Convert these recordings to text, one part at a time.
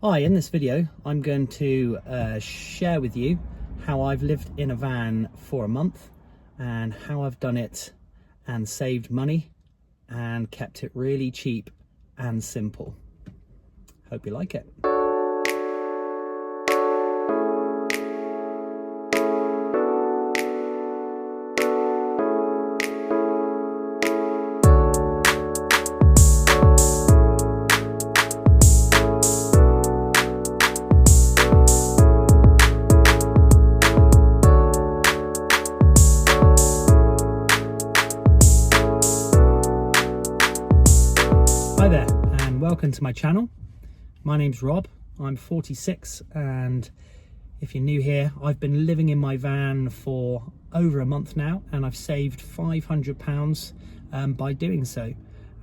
Hi, in this video I'm going to share with you how I've lived in a van for a month and how I've done it and saved money and kept it really cheap and simple. Hope you like it. Hi there and welcome to my channel. My name's Rob, I'm 46, and if you're new here, I've been living in my van for over a month now and I've saved £500 by doing so,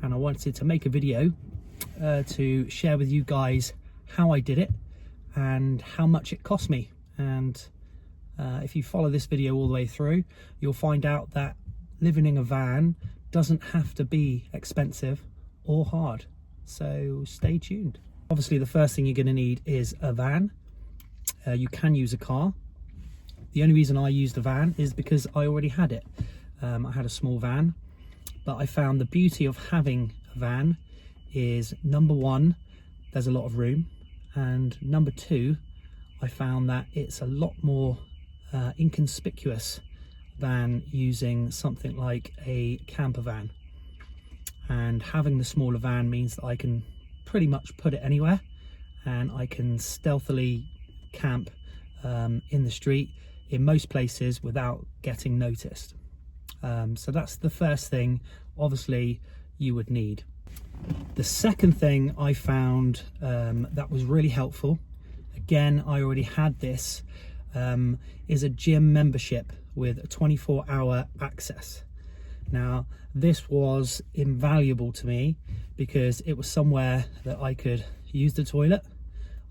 and I wanted to make a video to share with you guys how I did it and how much it cost me. And if you follow this video all the way through, you'll find out that living in a van doesn't have to be expensive or hard, so stay tuned. Obviously the first thing you're going to need is a van. You can use a car. The only reason I used a van is because I already had it. I had a small van, but I found the beauty of having a van is, number one, there's a lot of room, and number two, I found that it's a lot more inconspicuous than using something like a camper van. And having the smaller van means that I can pretty much put it anywhere, and I can stealthily camp in the street in most places without getting noticed. So that's the first thing obviously you would need. The second thing I found that was really helpful, again I already had this, is a gym membership with a 24-hour access. Now this was invaluable to me because it was somewhere that I could use the toilet,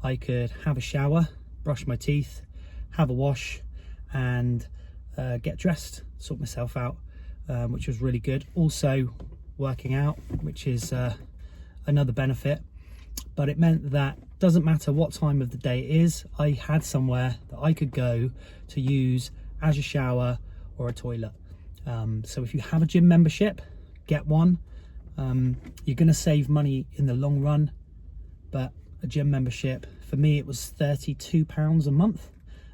I could have a shower, brush my teeth, have a wash, and get dressed, sort myself out, which was really good. Also working out, which is another benefit, but it meant that doesn't matter what time of the day it is, I had somewhere that I could go to use as a shower or a toilet. So if you have a gym membership, get one. You're going to save money in the long run, but a gym membership, for me it was £32 a month,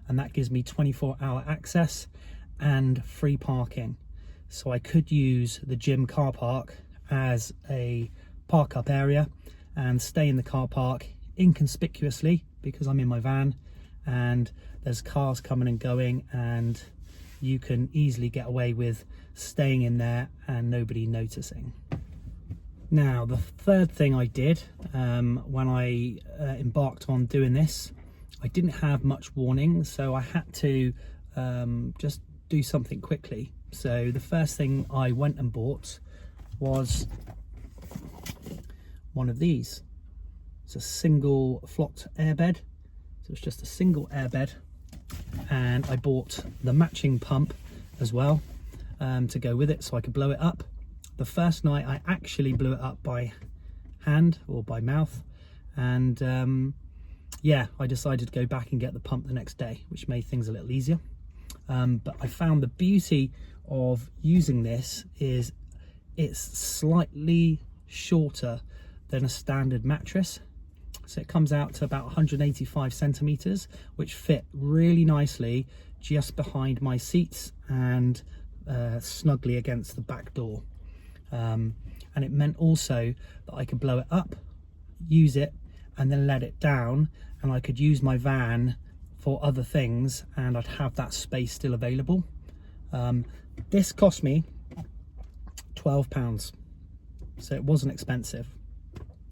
and that gives me 24-hour access and free parking. So I could use the gym car park as a park up area and stay in the car park inconspicuously because I'm in my van and there's cars coming and going, and you can easily get away with staying in there and nobody noticing. Now the third thing I did when I embarked on doing this, I didn't have much warning, so I had to just do something quickly. So the first thing I went and bought was one of these. It's a single flocked airbed, so it's just a single airbed, and I bought the matching pump as well to go with it so I could blow it up. The first night I actually blew it up by hand or by mouth, and yeah, I decided to go back and get the pump the next day, which made things a little easier. But I found the beauty of using this is it's slightly shorter than a standard mattress. So it comes out to about 185 centimeters, which fit really nicely just behind my seats and snugly against the back door. And it meant also that I could blow it up, use it, and then let it down, and I could use my van for other things and I'd have that space still available. This cost me £12, so it wasn't expensive.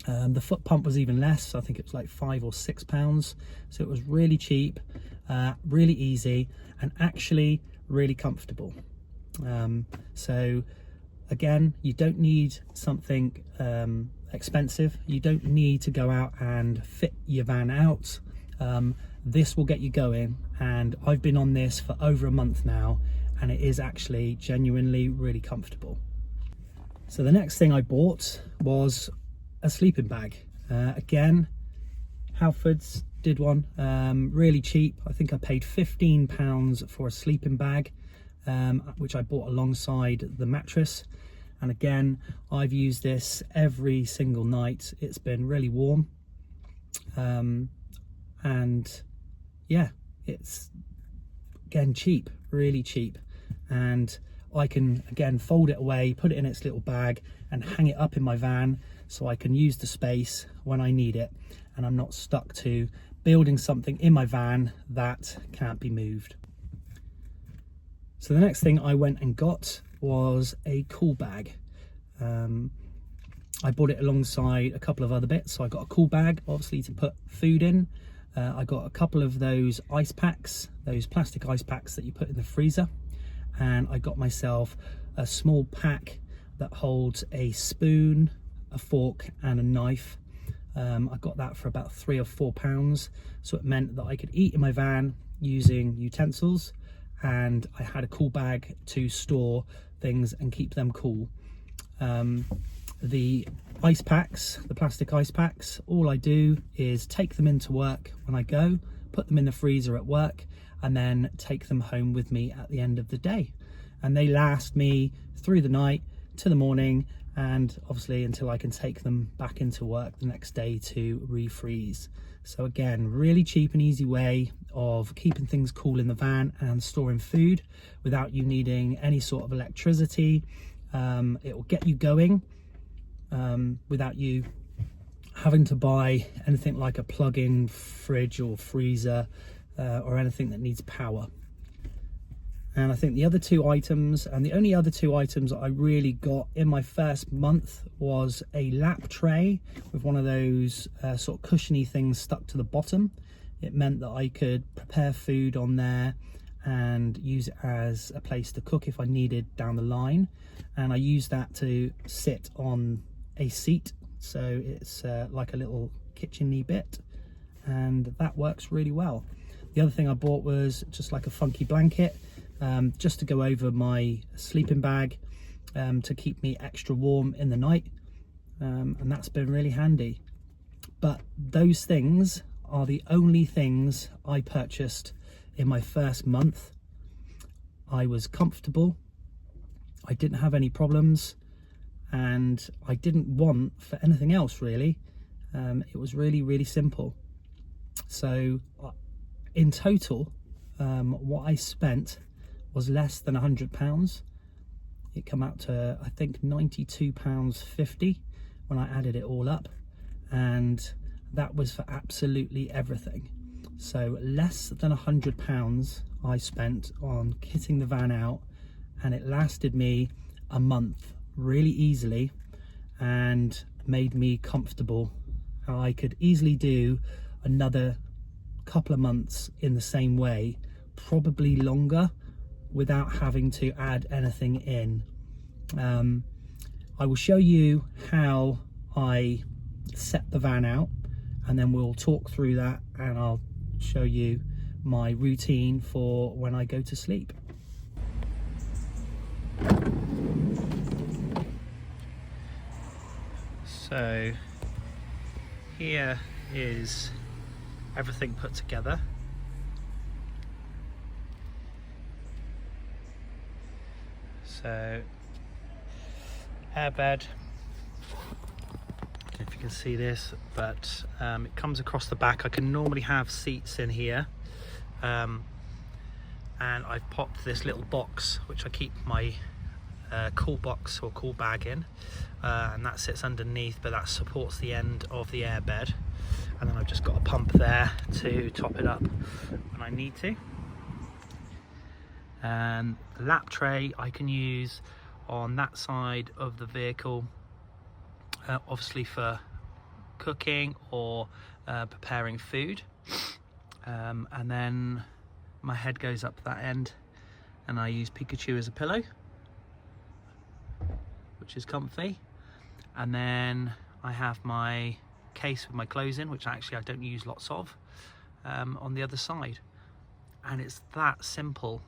The foot pump was even less, I think it was like £5 or £6, so it was really cheap, really easy, and actually really comfortable. So again, you don't need something expensive, you don't need to go out and fit your van out. This will get you going, and I've been on this for over a month now and it is actually genuinely really comfortable. So the next thing I bought was a sleeping bag. Again, Halfords did one, really cheap. I think I paid £15 for a sleeping bag, which I bought alongside the mattress. And again, I've used this every single night. It's been really warm, and yeah, it's again cheap, really cheap. And I can again fold it away, put it in its little bag and hang it up in my van, so I can use the space when I need it, and I'm not stuck to building something in my van that can't be moved. So the next thing I went and got was a cool bag. I bought it alongside a couple of other bits. So I got a cool bag, obviously, to put food in. I got a couple of those ice packs, those plastic ice packs that you put in the freezer. And I got myself a small pack that holds a spoon, a fork and a knife. I got that for about £3 or £4. So it meant that I could eat in my van using utensils, and I had a cool bag to store things and keep them cool. The ice packs, the plastic ice packs, all I do is take them into work when I go, put them in the freezer at work, and then take them home with me at the end of the day. And they last me through the night to the morning, and obviously until I can take them back into work the next day to refreeze. So again, really cheap and easy way of keeping things cool in the van and storing food without you needing any sort of electricity. It will get you going without you having to buy anything like a plug-in fridge or freezer or anything that needs power. And I think the other two items, and the only other two items that I really got in my first month, was a lap tray with one of those sort of cushiony things stuck to the bottom. It meant that I could prepare food on there and use it as a place to cook if I needed down the line. And I used that to sit on a seat, so it's like a little kitchen-y bit, and that works really well. The other thing I bought was just like a funky blanket, just to go over my sleeping bag, to keep me extra warm in the night, and that's been really handy. But those things are the only things I purchased in my first month. I was comfortable, I didn't have any problems, and I didn't want for anything else really. It was really simple. So in total, what I spent was less than £100. It came out to, I think, £92.50 when I added it all up, and that was for absolutely everything. So less than £100 I spent on kitting the van out, and it lasted me a month really easily and made me comfortable. I could easily do another couple of months in the same way, probably longer, without having to add anything in. I will show you how I set the van out, and then we'll talk through that, and I'll show you my routine for when I go to sleep. So here is everything put together. So airbed, I don't know if you can see this, but it comes across the back. I can normally have seats in here, and I've popped this little box which I keep my cool box or cool bag in, and that sits underneath, but that supports the end of the airbed. And then I've just got a pump there to top it up when I need to. And the lap tray I can use on that side of the vehicle, obviously for cooking or preparing food, and then my head goes up that end, and I use Pikachu as a pillow, which is comfy. And then I have my case with my clothes in, which actually I don't use lots of, on the other side. And it's that simple.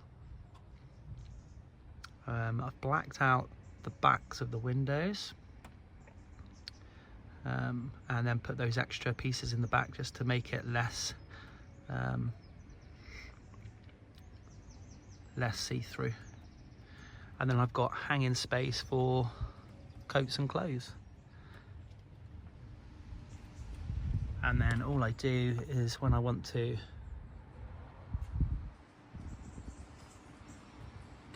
I've blacked out the backs of the windows, and then put those extra pieces in the back just to make it less see-through. And then I've got hanging space for coats and clothes. And then all I do is when I want to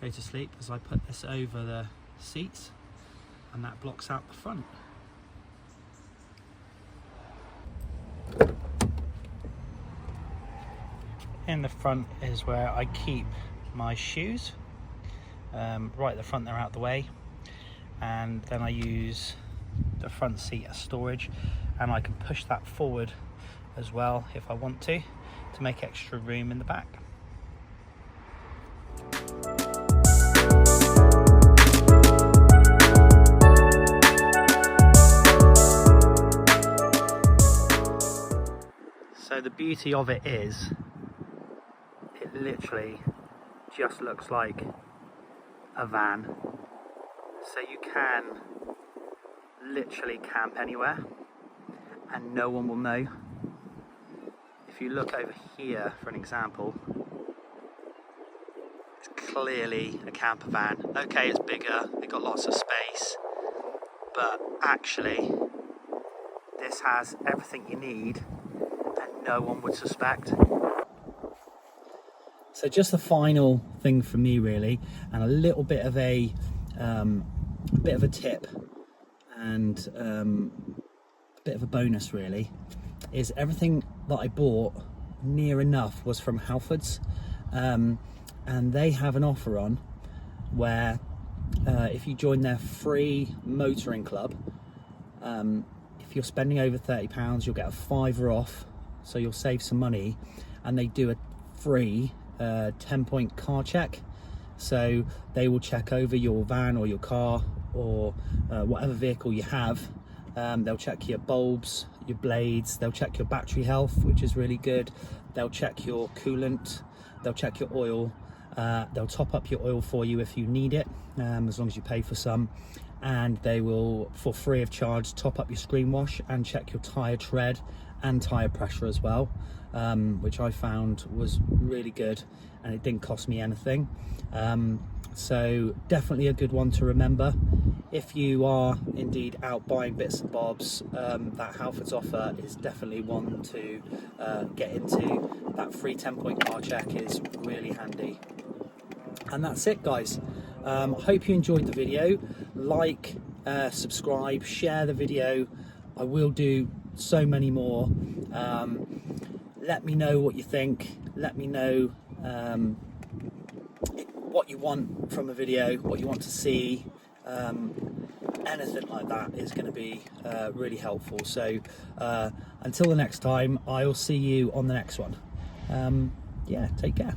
go to sleep is I put this over the seats and that blocks out the front. In the front is where I keep my shoes. Right at the front, they're out the way, and then I use the front seat as storage, and I can push that forward as well if I want to make extra room in the back. So the beauty of it is, it literally just looks like a van. So you can literally camp anywhere and no one will know. If you look over here for an example, it's clearly a camper van. Okay, it's bigger, they've got lots of space, but actually this has everything you need and no one would suspect. So just the final thing for me really, and a little bit of a tip and a bit of a bonus really, is everything that I bought near enough was from Halfords, and they have an offer on where if you join their free motoring club, if you're spending over £30 you'll get a £5 off, so you'll save some money, and they do a free 10-point car check. So they will check over your van or your car or whatever vehicle you have. They'll check your bulbs, your blades, they'll check your battery health, which is really good. They'll check your coolant, they'll check your oil, they'll top up your oil for you if you need it, as long as you pay for some, and they will, for free of charge, top up your screen wash and check your tyre tread and tyre pressure as well, which I found was really good, and it didn't cost me anything. So definitely a good one to remember if you are indeed out buying bits and bobs. That Halfords offer is definitely one to get into. That free 10-point car check is really handy. And that's it, guys. Hope you enjoyed the video. Like, subscribe, share the video. I will do so many more. Let me know what you think. Let me know what you want from a video, what you want to see. Anything like that is going to be really helpful. So until the next time, I'll see you on the next one. Yeah, take care.